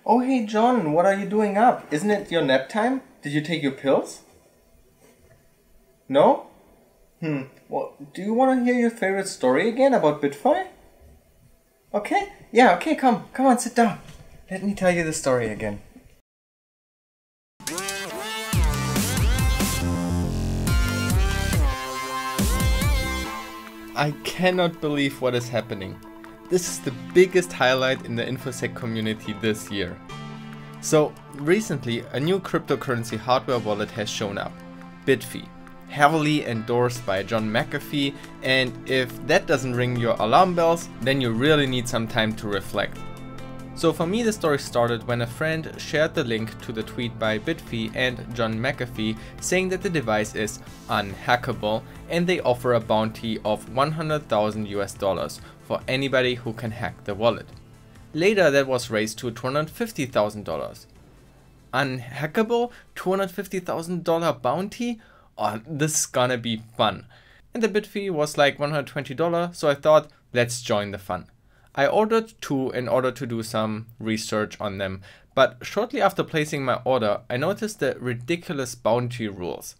Oh hey John, what are you doing up? Isn't it your nap time? Did you take your pills? No? Well, do you want to hear your favorite story again about BitFi? Okay? Yeah, okay, come on, sit down. Let me tell you the story again. I cannot believe what is happening. This is the biggest highlight in the InfoSec community this year. So recently a new cryptocurrency hardware wallet has shown up, BitFi, heavily endorsed by John McAfee, and if that doesn't ring your alarm bells, then you really need some time to reflect. So for me the story started when a friend shared the link to the tweet by BitFi and John McAfee saying that the device is unhackable and they offer a bounty of $100,000 for anybody who can hack the wallet. Later that was raised to $250,000. Unhackable? $250,000 bounty? Oh, this is gonna be fun. And the BitFi was like $120, so I thought, let's join the fun. I ordered two in order to do some research on them, but shortly after placing my order, I noticed the ridiculous bounty rules.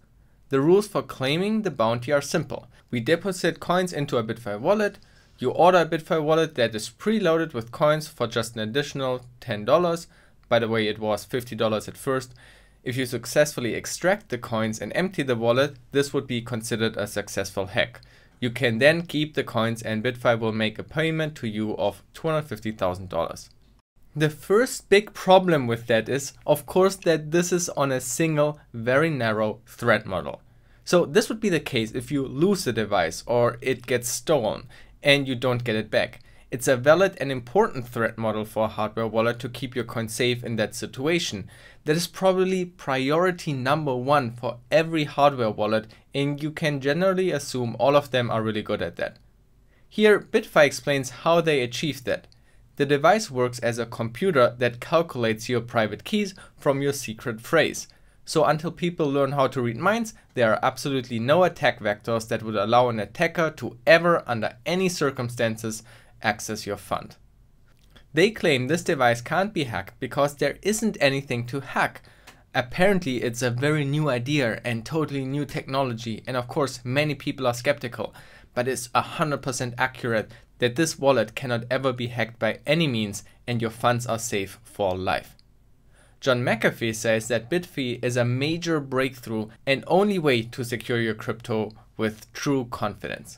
The rules for claiming the bounty are simple. We deposit coins into a BitFi wallet, you order a BitFi wallet that is preloaded with coins for just an additional $10. By the way, it was $50 at first. If you successfully extract the coins and empty the wallet, this would be considered a successful hack. You can then keep the coins and BitFi will make a payment to you of $250,000. The first big problem with that is, of course, that this is on a single, very narrow threat model. So this would be the case if you lose the device or it gets stolen and you don't get it back. It's a valid and important threat model for a hardware wallet to keep your coins safe in that situation. That is probably priority number one for every hardware wallet, and you can generally assume all of them are really good at that. Here, BitFi explains how they achieve that. The device works as a computer that calculates your private keys from your secret phrase. So until people learn how to read minds, there are absolutely no attack vectors that would allow an attacker to ever, under any circumstances, access your fund. They claim this device can't be hacked because there isn't anything to hack. Apparently it's a very new idea and totally new technology, and of course many people are skeptical, but it's 100% accurate that this wallet cannot ever be hacked by any means and your funds are safe for life. John McAfee says that BitFi is a major breakthrough and only way to secure your crypto with true confidence.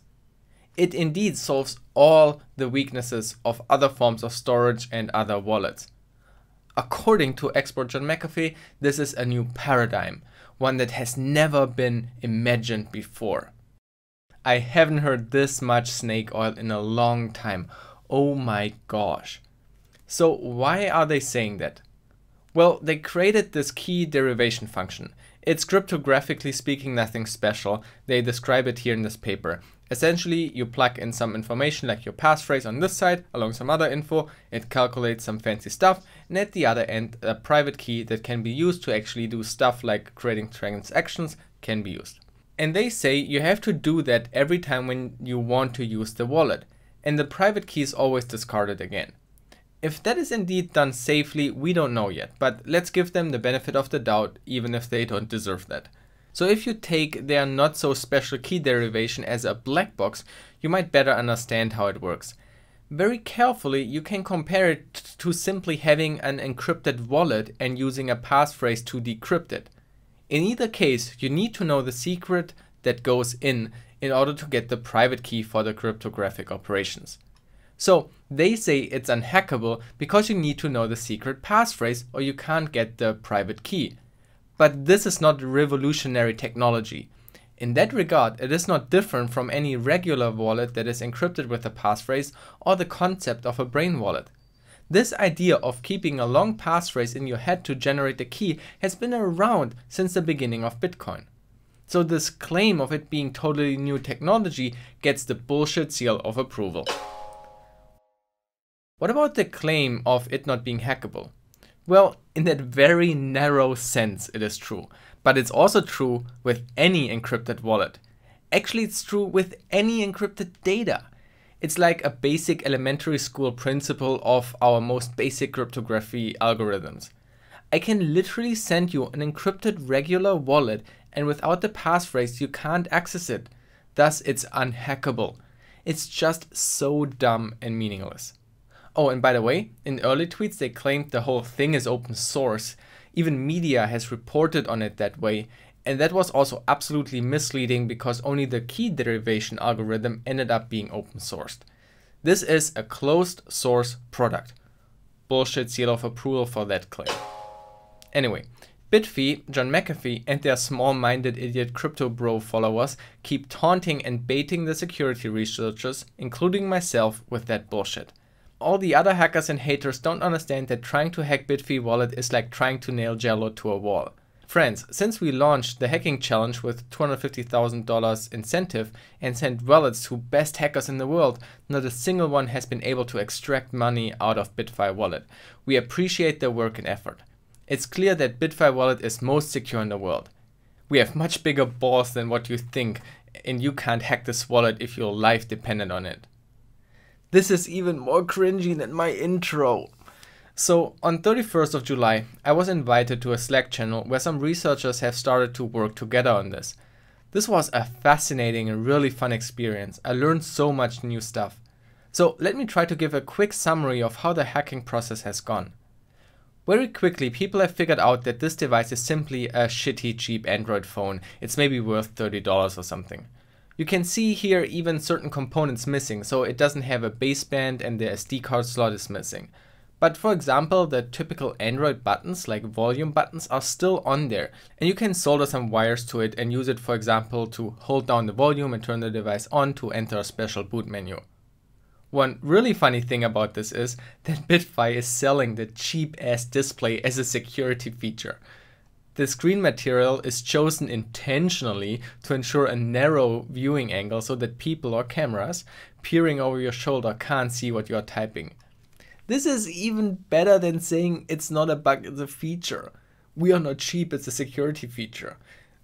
It indeed solves all the weaknesses of other forms of storage and other wallets. According to expert John McAfee, this is a new paradigm, one that has never been imagined before. I haven't heard this much snake oil in a long time. Oh my gosh. So why are they saying that? Well, they created this key derivation function. It's cryptographically speaking nothing special. They describe it here in this paper. Essentially, you plug in some information like your passphrase on this side along some other info, it calculates some fancy stuff, and at the other end, a private key that can be used to actually do stuff like creating transactions can be used. And they say you have to do that every time when you want to use the wallet, and the private key is always discarded again. If that is indeed done safely, we don't know yet, but let's give them the benefit of the doubt even if they don't deserve that. So if you take their not so special key derivation as a black box, you might better understand how it works. Very carefully, you can compare it to simply having an encrypted wallet and using a passphrase to decrypt it. In either case, you need to know the secret that goes in order to get the private key for the cryptographic operations. So they say it's unhackable because you need to know the secret passphrase or you can't get the private key. But this is not revolutionary technology. In that regard, it is not different from any regular wallet that is encrypted with a passphrase or the concept of a brain wallet. This idea of keeping a long passphrase in your head to generate a key has been around since the beginning of Bitcoin. So this claim of it being totally new technology gets the bullshit seal of approval. What about the claim of it not being hackable? Well, in that very narrow sense it is true, but it's also true with any encrypted wallet. Actually, it's true with any encrypted data. It's like a basic elementary school principle of our most basic cryptography algorithms. I can literally send you an encrypted regular wallet, and without the passphrase you can't access it. Thus it's unhackable. It's just so dumb and meaningless. Oh, and by the way, in early tweets they claimed the whole thing is open source. Even media has reported on it that way, and that was also absolutely misleading because only the key derivation algorithm ended up being open sourced. This is a closed source product. Bullshit seal of approval for that claim. Anyway, BitFi, John McAfee, and their small-minded idiot crypto bro followers keep taunting and baiting the security researchers, including myself, with that bullshit. All the other hackers and haters don't understand that trying to hack BitFi wallet is like trying to nail Jello to a wall. Friends, since we launched the hacking challenge with $250,000 incentive and sent wallets to best hackers in the world, not a single one has been able to extract money out of BitFi wallet. We appreciate their work and effort. It's clear that BitFi wallet is most secure in the world. We have much bigger balls than what you think, and you can't hack this wallet if your life depended on it. This is even more cringy than my intro. So on 31st of July, I was invited to a Slack channel where some researchers have started to work together on this. This was a fascinating and really fun experience. I learned so much new stuff. So let me try to give a quick summary of how the hacking process has gone. Very quickly, people have figured out that this device is simply a shitty cheap Android phone. It's maybe worth $30 or something. You can see here even certain components missing, so it doesn't have a baseband and the SD card slot is missing. But for example, the typical Android buttons like volume buttons are still on there, and you can solder some wires to it and use it, for example, to hold down the volume and turn the device on to enter a special boot menu. One really funny thing about this is that BitFi is selling the cheap ass display as a security feature. The screen material is chosen intentionally to ensure a narrow viewing angle so that people or cameras peering over your shoulder can't see what you're typing. This is even better than saying it's not a bug, it's a feature. We are not cheap, it's a security feature.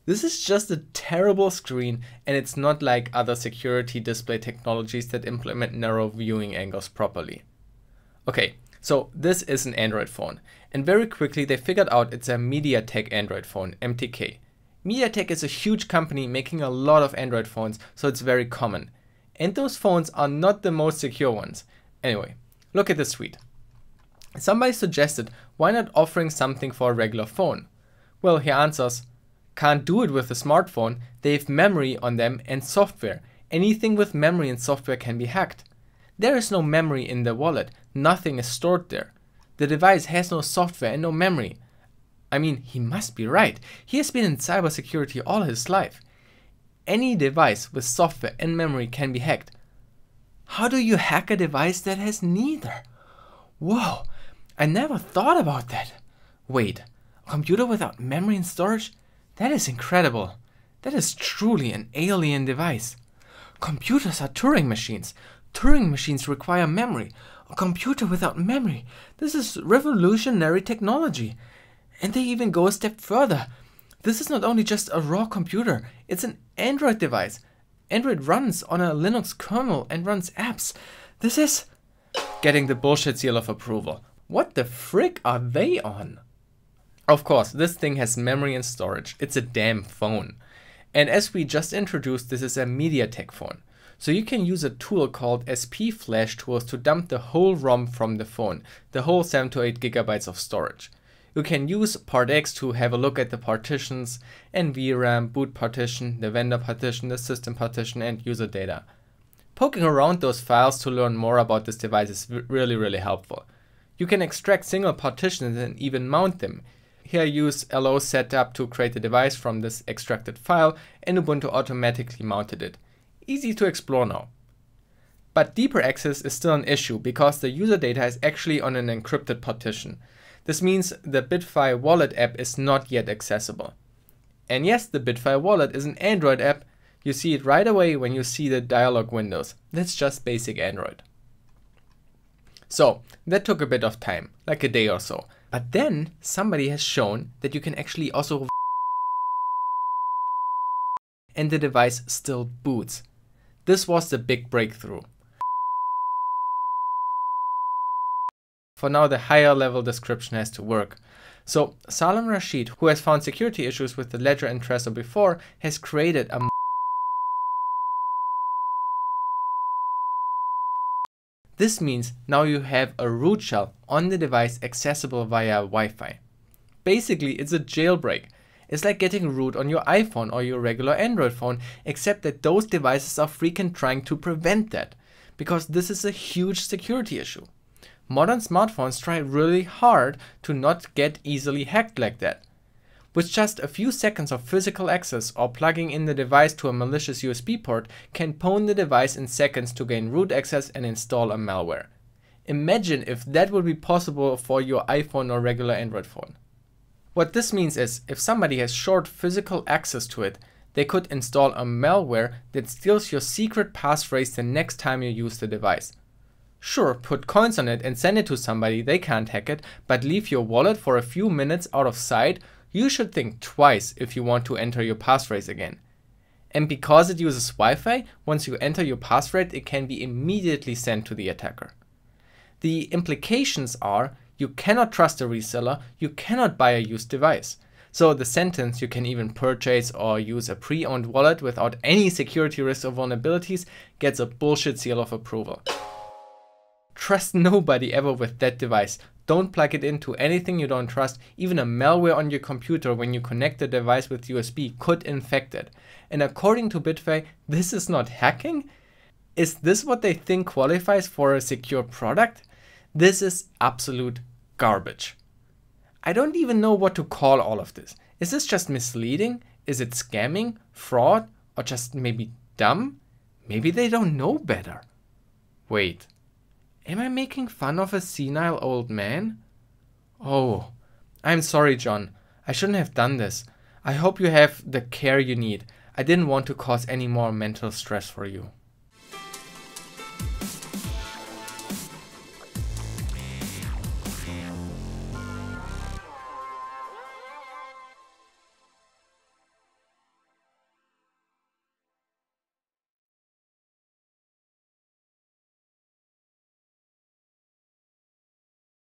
This is just a terrible screen, and it's not like other security display technologies that implement narrow viewing angles properly. Okay, so this is an Android phone, and very quickly they figured out it's a MediaTek Android phone, MTK. MediaTek is a huge company making a lot of Android phones, so it's very common. And those phones are not the most secure ones. Anyway, look at this tweet. Somebody suggested, why not offering something for a regular phone? Well, he answers, can't do it with a smartphone, they have memory on them and software. Anything with memory and software can be hacked. There is no memory in the wallet, nothing is stored there. The device has no software and no memory. I mean, he must be right. He has been in cybersecurity all his life. Any device with software and memory can be hacked. How do you hack a device that has neither? Whoa, I never thought about that. Wait, a computer without memory and storage? That is incredible. That is truly an alien device. Computers are Turing machines. Turing machines require memory. A computer without memory. This is revolutionary technology. And they even go a step further. This is not only just a raw computer, it's an Android device. Android runs on a Linux kernel and runs apps. This is getting the bullshit seal of approval. What the frick are they on? Of course, this thing has memory and storage. It's a damn phone. And as we just introduced, this is a MediaTek phone. So you can use a tool called SP Flash Tools to dump the whole ROM from the phone, the whole 7 to 8 gigabytes of storage. You can use Part X to have a look at the partitions, and VRAM, boot partition, the vendor partition, the system partition, and user data. Poking around those files to learn more about this device is really helpful. You can extract single partitions and even mount them. Here I use LO setup to create the device from this extracted file, and Ubuntu automatically mounted it. Easy to explore now. But deeper access is still an issue because the user data is actually on an encrypted partition. This means the BitFi wallet app is not yet accessible. And yes, the BitFi wallet is an Android app. You see it right away when you see the dialog windows. That's just basic Android. So that took a bit of time, like a day or so. But then somebody has shown that you can actually also and the device still boots. This was the big breakthrough. For now, the higher level description has to work. So Salem Rashid, who has found security issues with the ledger and Trezor before, has created a This means now you have a root shell on the device accessible via Wi-Fi. Basically, it's a jailbreak. It's like getting root on your iPhone or your regular Android phone, except that those devices are freaking trying to prevent that, because this is a huge security issue. Modern smartphones try really hard to not get easily hacked like that. With just a few seconds of physical access or plugging in the device to a malicious USB port can pwn the device in seconds to gain root access and install a malware. Imagine if that would be possible for your iPhone or regular Android phone. What this means is, if somebody has short physical access to it, they could install a malware that steals your secret passphrase the next time you use the device. Sure, put coins on it and send it to somebody, they can't hack it, but leave your wallet for a few minutes out of sight. You should think twice if you want to enter your passphrase again. And because it uses Wi-Fi, once you enter your password, it can be immediately sent to the attacker. The implications are, you cannot trust a reseller, you cannot buy a used device. So the sentence, you can even purchase or use a pre-owned wallet without any security risks or vulnerabilities, gets a bullshit seal of approval. Trust nobody ever with that device. Don't plug it into anything you don't trust. Even a malware on your computer when you connect the device with USB could infect it. And according to BitFi, this is not hacking? Is this what they think qualifies for a secure product? This is absolute garbage. I don't even know what to call all of this. Is this just misleading? Is it scamming, fraud, or just maybe dumb? Maybe they don't know better. Wait. Am I making fun of a senile old man? Oh, I'm sorry, John. I shouldn't have done this. I hope you have the care you need. I didn't want to cause any more mental stress for you.